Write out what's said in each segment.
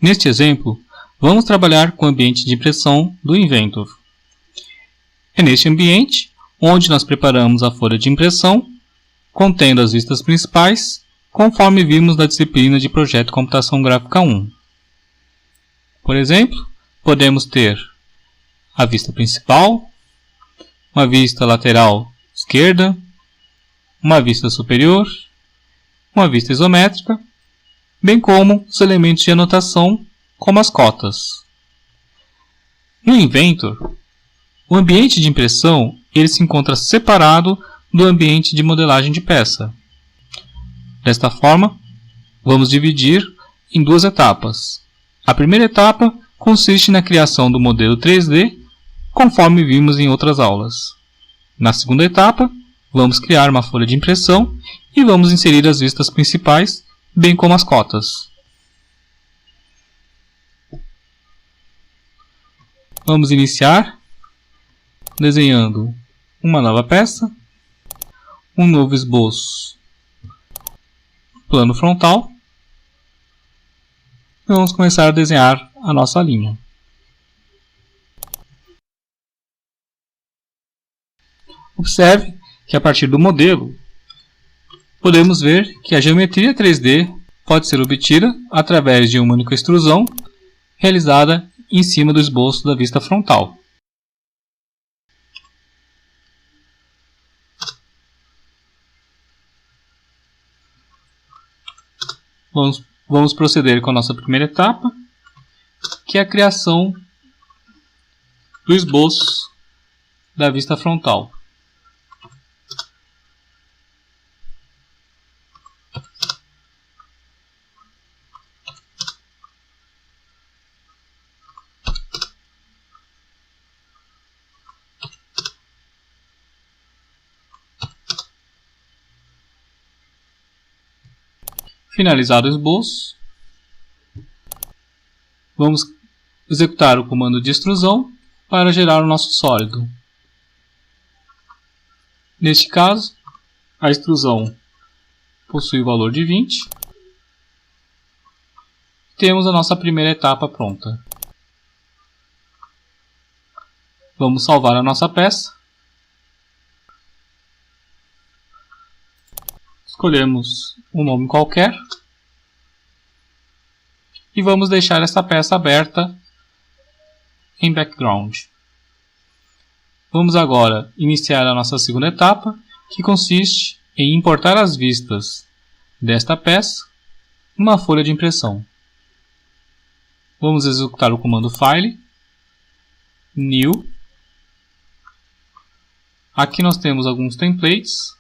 Neste exemplo, vamos trabalhar com o ambiente de impressão do Inventor. É neste ambiente onde nós preparamos a folha de impressão, contendo as vistas principais, conforme vimos na disciplina de Projeto Computação Gráfica 1. Por exemplo, podemos ter a vista principal, uma vista lateral esquerda, uma vista superior, uma vista isométrica, bem como os elementos de anotação, como as cotas. No Inventor, o ambiente de impressão ele se encontra separado do ambiente de modelagem de peça. Desta forma, vamos dividir em duas etapas. A primeira etapa consiste na criação do modelo 3D, conforme vimos em outras aulas. Na segunda etapa, vamos criar uma folha de impressão e vamos inserir as vistas principais, bem como as cotas. Vamos iniciar desenhando uma nova peça, um novo esboço, plano frontal, e vamos começar a desenhar a nossa linha. Observe que a partir do modelo, podemos ver que a geometria 3D pode ser obtida através de uma única extrusão realizada em cima do esboço da vista frontal. Vamos proceder com a nossa primeira etapa, que é a criação do esboço da vista frontal. Finalizado o esboço, vamos executar o comando de extrusão para gerar o nosso sólido. Neste caso, a extrusão possui o valor de 20. Temos a nossa primeira etapa pronta. Vamos salvar a nossa peça. Escolhemos um nome qualquer e vamos deixar essa peça aberta em background. Vamos agora iniciar a nossa segunda etapa, que consiste em importar as vistas desta peça numa folha de impressão. Vamos executar o comando File, New. Aqui nós temos alguns templates.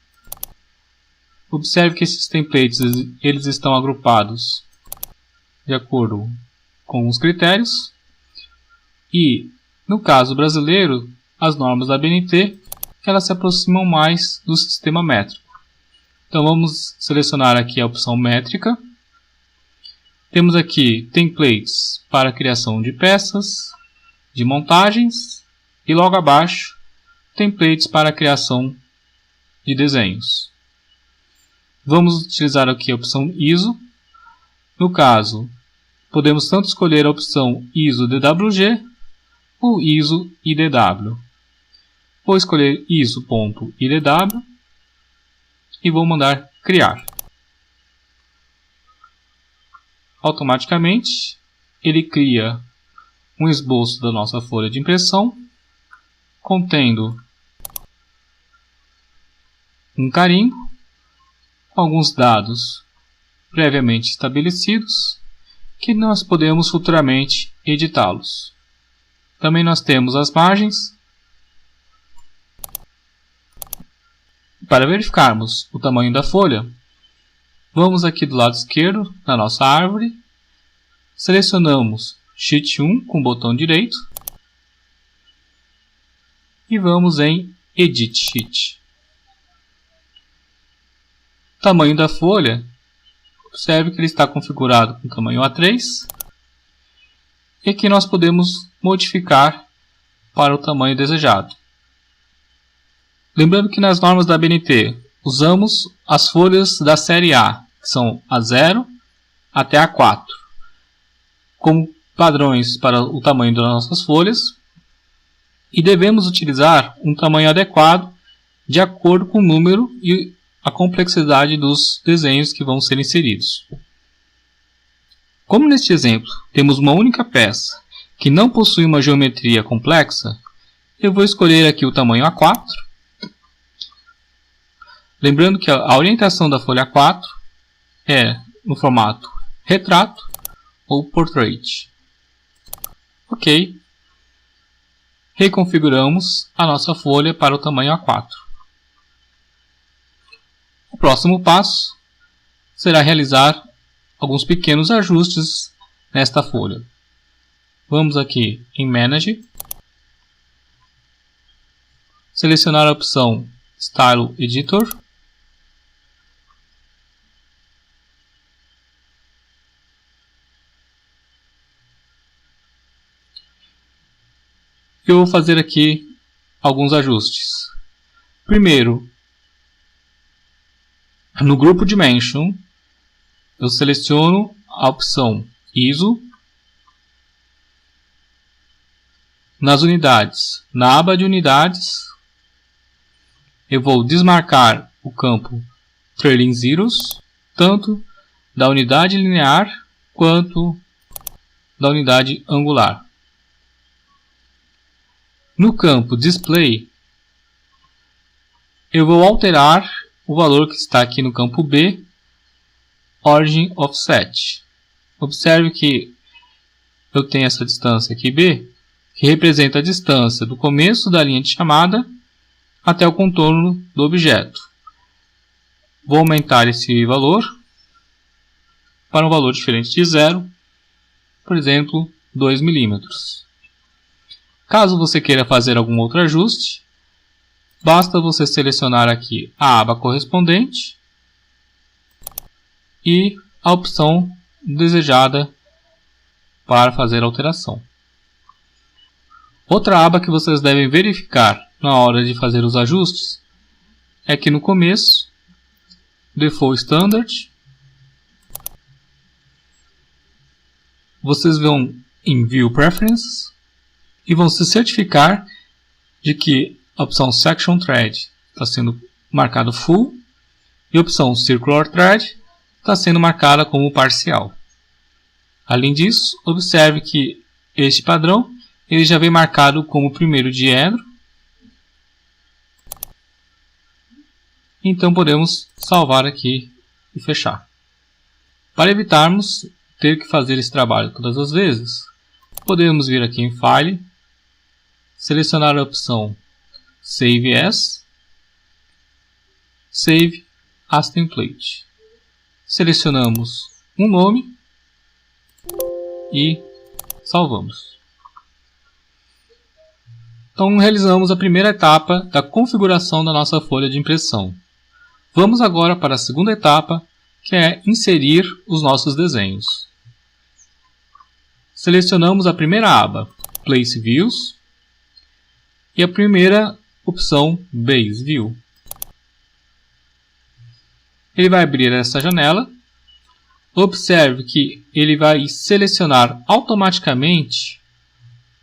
Observe que esses templates eles estão agrupados de acordo com os critérios e, no caso brasileiro, as normas da ABNT elas se aproximam mais do sistema métrico. Então vamos selecionar aqui a opção métrica. Temos aqui templates para a criação de peças, de montagens e logo abaixo templates para a criação de desenhos. Vamos utilizar aqui a opção ISO. No caso, podemos tanto escolher a opção ISO DWG ou ISO IDW. Vou escolher ISO.IDW e vou mandar criar. Automaticamente, ele cria um esboço da nossa folha de impressão, contendo um carimbo, alguns dados previamente estabelecidos, que nós podemos futuramente editá-los. Também nós temos as margens. Para verificarmos o tamanho da folha, vamos aqui do lado esquerdo, na nossa árvore, selecionamos Sheet 1 com o botão direito e vamos em Edit Sheet. Tamanho da folha, observe que ele está configurado com tamanho A3 e que nós podemos modificar para o tamanho desejado. Lembrando que nas normas da ABNT usamos as folhas da série A, que são A0 até A4. como padrões para o tamanho das nossas folhas e devemos utilizar um tamanho adequado de acordo com o número e a complexidade dos desenhos que vão ser inseridos. Como neste exemplo temos uma única peça que não possui uma geometria complexa, eu vou escolher aqui o tamanho A4. Lembrando que a orientação da folha A4 é no formato retrato ou portrait. Ok. Reconfiguramos a nossa folha para o tamanho A4. O próximo passo será realizar alguns pequenos ajustes nesta folha. Vamos aqui em Manage, selecionar a opção Style Editor, eu vou fazer aqui alguns ajustes. Primeiro, no grupo Dimension, eu seleciono a opção ISO. Nas unidades, na aba de unidades, eu vou desmarcar o campo Trailing Zeros, tanto da unidade linear quanto da unidade angular. No campo Display, eu vou alterar o valor que está aqui no campo B, Origin Offset. Observe que eu tenho essa distância aqui B, que representa a distância do começo da linha de chamada até o contorno do objeto. Vou aumentar esse valor para um valor diferente de 0, por exemplo, 2 mm. Caso você queira fazer algum outro ajuste, basta você selecionar aqui a aba correspondente e a opção desejada para fazer a alteração. Outra aba que vocês devem verificar na hora de fazer os ajustes é que no começo, Default Standard, vocês vão em View Preferences e vão se certificar de que a opção Section Thread está sendo marcada Full e a opção Circular Thread está sendo marcada como parcial. Além disso, observe que este padrão ele já vem marcado como primeiro diedro. Então podemos salvar aqui e fechar. Para evitarmos ter que fazer esse trabalho todas as vezes, podemos vir aqui em File, selecionar a opção Save As, Save as Template. Selecionamos um nome e salvamos. Então realizamos a primeira etapa da configuração da nossa folha de impressão. Vamos agora para a segunda etapa, que é inserir os nossos desenhos. Selecionamos a primeira aba, Place Views, e a primeira opção, Base View. Ele vai abrir essa janela. Observe que ele vai selecionar automaticamente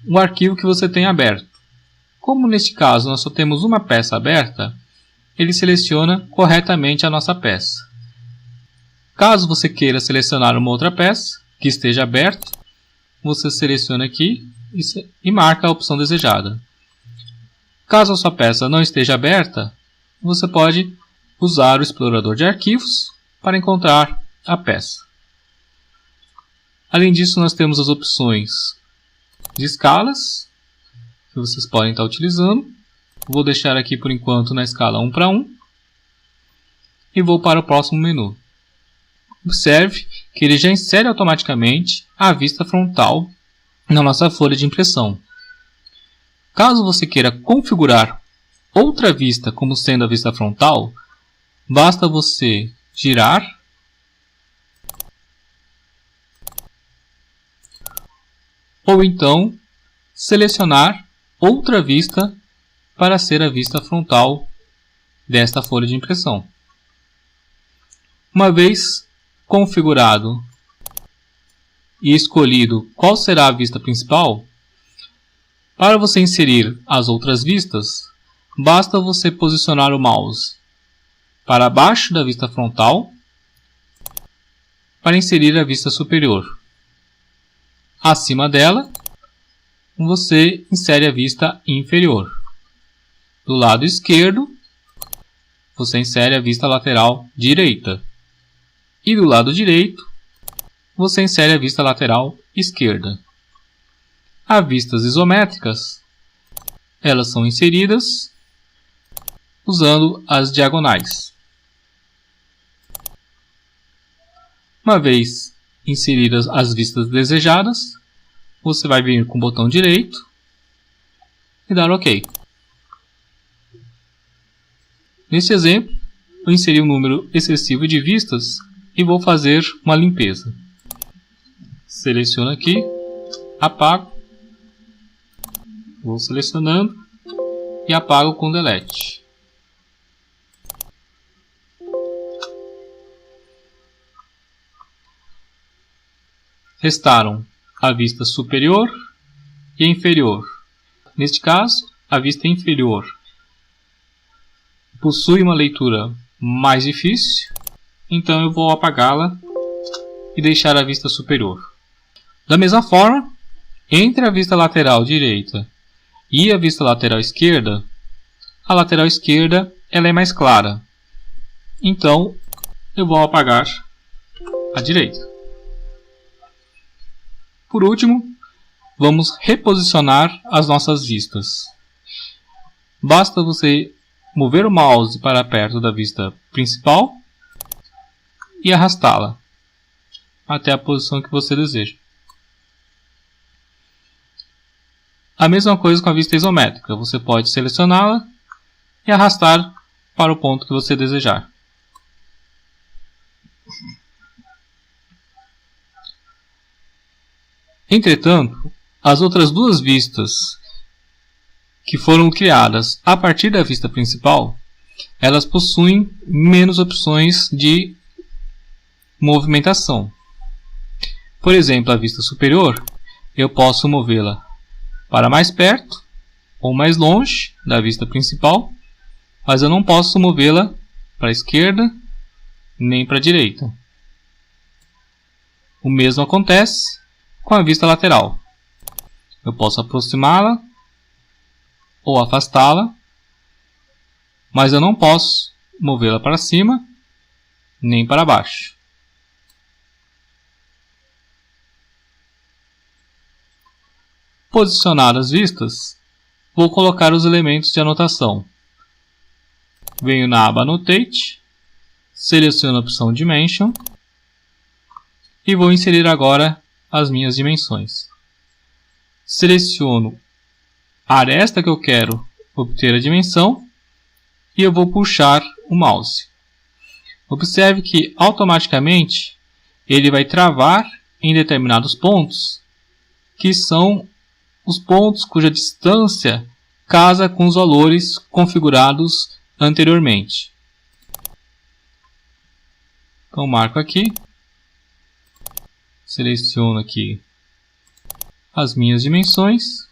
o arquivo que você tem aberto. Como neste caso nós só temos uma peça aberta, ele seleciona corretamente a nossa peça. Caso você queira selecionar uma outra peça que esteja aberta, você seleciona aqui e marca a opção desejada. Caso a sua peça não esteja aberta, você pode usar o explorador de arquivos para encontrar a peça. Além disso, nós temos as opções de escalas que vocês podem estar utilizando. Vou deixar aqui por enquanto na escala 1:1 e vou para o próximo menu. Observe que ele já insere automaticamente a vista frontal na nossa folha de impressão. Caso você queira configurar outra vista como sendo a vista frontal, basta você girar ou então selecionar outra vista para ser a vista frontal desta folha de impressão. Uma vez configurado e escolhido qual será a vista principal, para você inserir as outras vistas, basta você posicionar o mouse para baixo da vista frontal para inserir a vista superior. Acima dela, você insere a vista inferior. Do lado esquerdo, você insere a vista lateral direita. E do lado direito, você insere a vista lateral esquerda. As vistas isométricas, elas são inseridas usando as diagonais. Uma vez inseridas as vistas desejadas, você vai vir com o botão direito e dar OK. Neste exemplo, eu inseri um número excessivo de vistas e vou fazer uma limpeza. Seleciono aqui, apago, vou selecionando e apago com Delete. Restaram a vista superior e a inferior. Neste caso, a vista inferior possui uma leitura mais difícil, então eu vou apagá-la e deixar a vista superior. Da mesma forma, entre a vista lateral direita e a vista lateral esquerda, a lateral esquerda ela é mais clara, então eu vou apagar a direita. Por último, vamos reposicionar as nossas vistas. Basta você mover o mouse para perto da vista principal e arrastá-la até a posição que você deseja. A mesma coisa com a vista isométrica. Você pode selecioná-la e arrastar para o ponto que você desejar. Entretanto, as outras duas vistas que foram criadas a partir da vista principal, elas possuem menos opções de movimentação. Por exemplo, a vista superior, eu posso movê-la para mais perto ou mais longe da vista principal, mas eu não posso movê-la para a esquerda nem para a direita. O mesmo acontece com a vista lateral. Eu posso aproximá-la ou afastá-la, mas eu não posso movê-la para cima nem para baixo. Posicionadas as vistas, vou colocar os elementos de anotação. Venho na aba Annotate, seleciono a opção Dimension e vou inserir agora as minhas dimensões. Seleciono a aresta que eu quero obter a dimensão e eu vou puxar o mouse. Observe que automaticamente ele vai travar em determinados pontos, que são os pontos cuja distância casa com os valores configurados anteriormente. Então marco aqui, seleciono aqui as minhas dimensões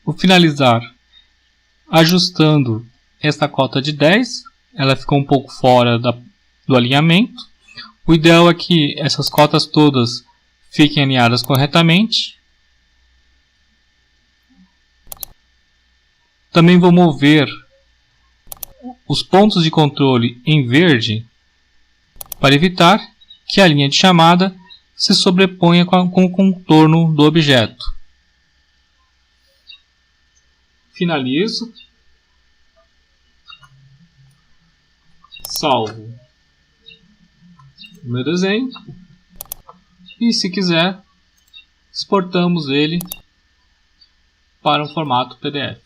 Vou finalizar ajustando esta cota de 10, ela ficou um pouco fora do alinhamento. O ideal é que essas cotas todas fiquem alinhadas corretamente. Também vou mover os pontos de controle em verde para evitar que a linha de chamada se sobreponha com o contorno do objeto. Finalizo. Salvo o meu desenho. E se quiser, exportamos ele para um formato PDF.